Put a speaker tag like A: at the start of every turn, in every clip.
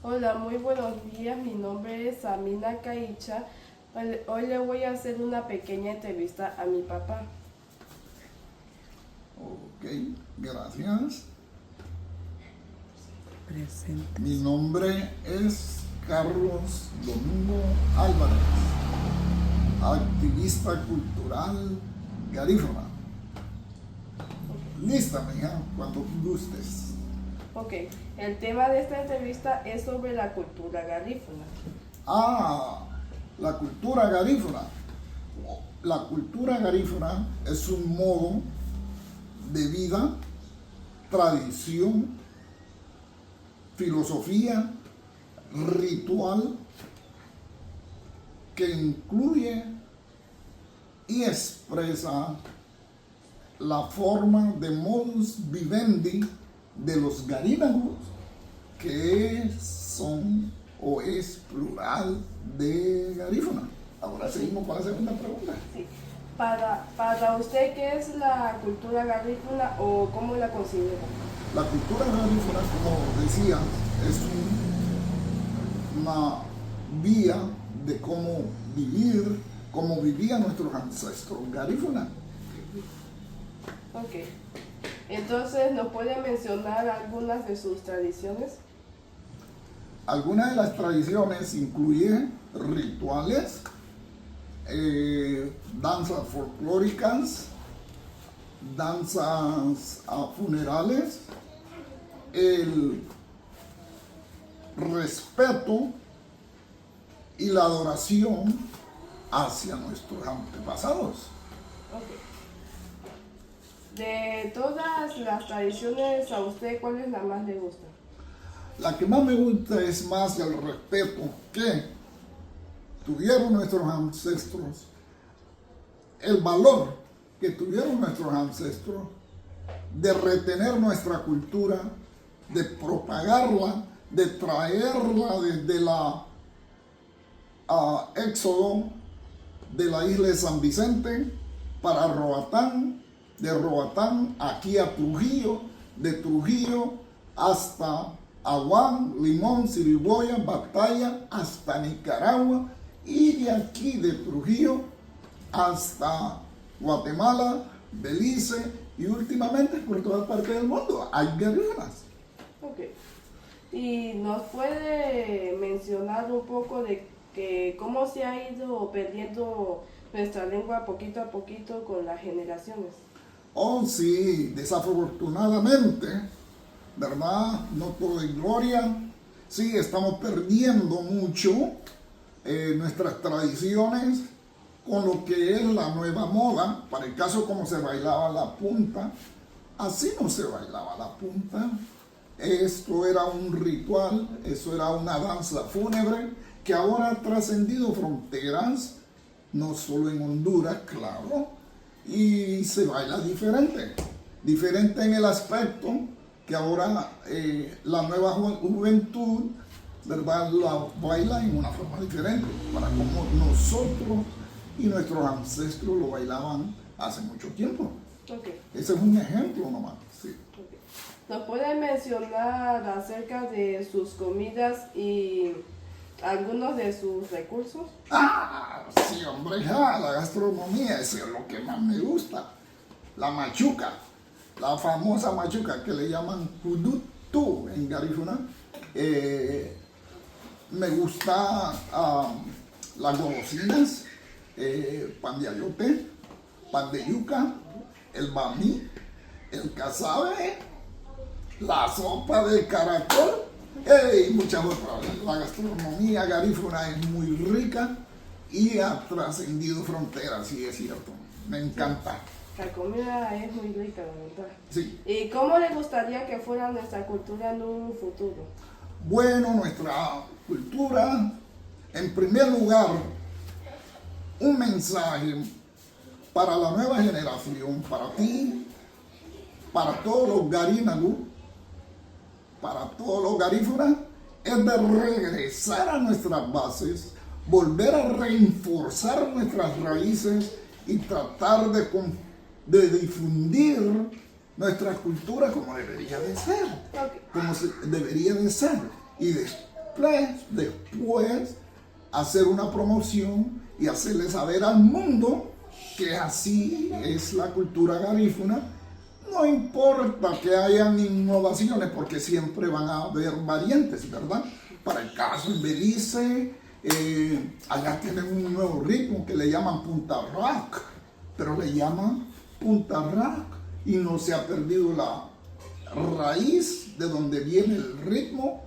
A: Hola, muy buenos días. Mi nombre es Amina Caicha. Hoy le voy a hacer una pequeña entrevista a mi papá.
B: Ok, gracias.
C: Presente.
B: Mi nombre es Carlos Domingo Álvarez, activista cultural garífuna. Lista, mija, cuando gustes.
A: Ok, el tema de esta entrevista es sobre la cultura garífuna.
B: La cultura garífuna. La cultura garífuna es un modo de vida, tradición, filosofía, ritual que incluye y expresa la forma de modus vivendi de los garífuna, que son o es plural de garífuna. Ahora seguimos con la segunda pregunta.
A: Sí. Para usted, ¿qué es la cultura garífuna o cómo la considera?
B: La cultura garífuna, como decía, es una vía de cómo vivir, cómo vivían nuestros ancestros garífunas.
A: Ok. Entonces, ¿nos puede mencionar algunas de sus tradiciones?
B: Algunas de las tradiciones incluyen rituales, danzas folclóricas, danzas funerales, el respeto y la adoración hacia nuestros antepasados.
A: Ok. De todas las tradiciones, ¿a usted cuál es la más le gusta?
B: La que más me gusta es más el respeto que tuvieron nuestros ancestros, el valor que tuvieron nuestros ancestros de retener nuestra cultura, de propagarla, de traerla desde la éxodo de la isla de San Vicente para Roatán, de Roatán aquí a Trujillo, de Trujillo hasta Aguán, Limón, Siriboya, Batalla, hasta Nicaragua, y de aquí de Trujillo hasta Guatemala, Belice y últimamente por toda parte del mundo hay garífunas.
A: Ok. ¿Y nos puede mencionar un poco de que cómo se ha ido perdiendo nuestra lengua poquito a poquito con las generaciones?
B: Oh, sí, desafortunadamente, ¿verdad? No todo es gloria. Sí, estamos perdiendo mucho nuestras tradiciones con lo que es la nueva moda. Para el caso como se bailaba la punta, así no se bailaba la punta. Esto era un ritual, eso era una danza fúnebre que ahora ha trascendido fronteras, no solo en Honduras, claro, y se baila diferente. Diferente en el aspecto que ahora la nueva juventud, ¿verdad?, la baila en una forma diferente, para como nosotros y nuestros ancestros lo bailaban hace mucho tiempo.
A: Okay.
B: Ese es un ejemplo nomás. Sí.
A: Okay. ¿Nos puede mencionar acerca de sus comidas y algunos de sus recursos?
B: Sí, hombre, la gastronomía, eso es lo que más me gusta. La machuca, la famosa machuca que le llaman judutú en garífuna. Me gusta las golosinas, pan de ayote, pan de yuca, el bamí, el casabe, la sopa de caracol y muchas otras. La gastronomía garífuna es muy rica y ha trascendido fronteras, sí es cierto. Me encanta.
A: La comida es muy rica, la verdad.
B: Sí.
A: ¿Y cómo le gustaría que fuera nuestra cultura en un futuro?
B: Bueno, nuestra cultura, en primer lugar, un mensaje para la nueva generación, para ti, para todos los garínagus, para todos los garífunas, es de regresar a nuestras bases, volver a reforzar nuestras raíces y tratar de difundir nuestra cultura como debería de ser,
A: Okay.
B: como debería de ser, y después después hacer una promoción y hacerle saber al mundo que así es la cultura garífuna. No importa que hayan innovaciones, porque siempre van a haber variantes, ¿verdad? Para el caso en Belice, allá tienen un nuevo ritmo que le llaman punta rock, pero le llaman punta rock y no se ha perdido la raíz de donde viene el ritmo,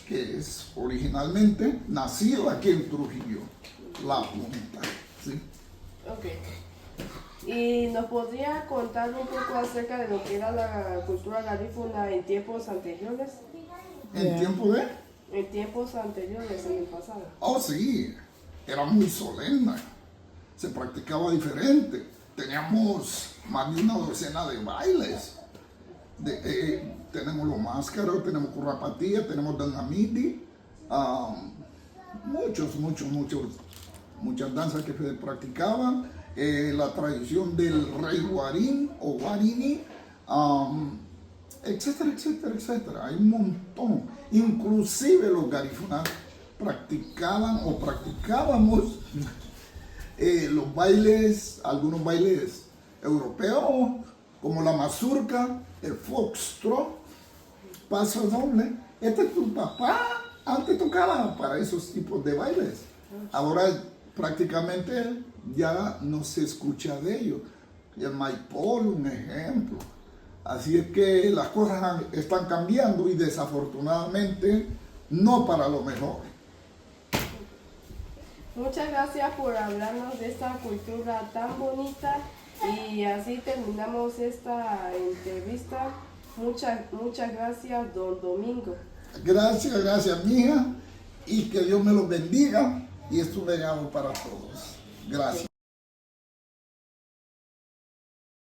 B: que es originalmente nacido aquí en Trujillo, la punta, ¿sí?
A: Ok. ¿Y nos podría contar un poco acerca de lo que era la cultura garífuna en tiempos anteriores?
B: ¿En tiempo de?
A: En tiempos anteriores, en el pasado.
B: Oh, sí, era muy solemne, se practicaba diferente. Teníamos más de una docena de bailes. Tenemos los máscaros, tenemos currapatía, tenemos danamiti, muchas danzas que se practicaban, la tradición del rey Guarín o Guarini, etcétera, etcétera, etcétera. Hay un montón. Inclusive los garífunas practicábamos los bailes, algunos bailes europeos, como la mazurca, el foxtrot, paso doble. Tu papá antes tocaba para esos tipos de bailes. Ahora prácticamente ya no se escucha de ellos. Y el maipol, un ejemplo. Así es que las cosas están cambiando y desafortunadamente no para lo mejor.
A: Muchas gracias por hablarnos de esta cultura tan bonita y así terminamos esta entrevista. Muchas gracias, don Domingo.
B: Gracias, mija, y que Dios me los bendiga y es un legado para todos. Gracias.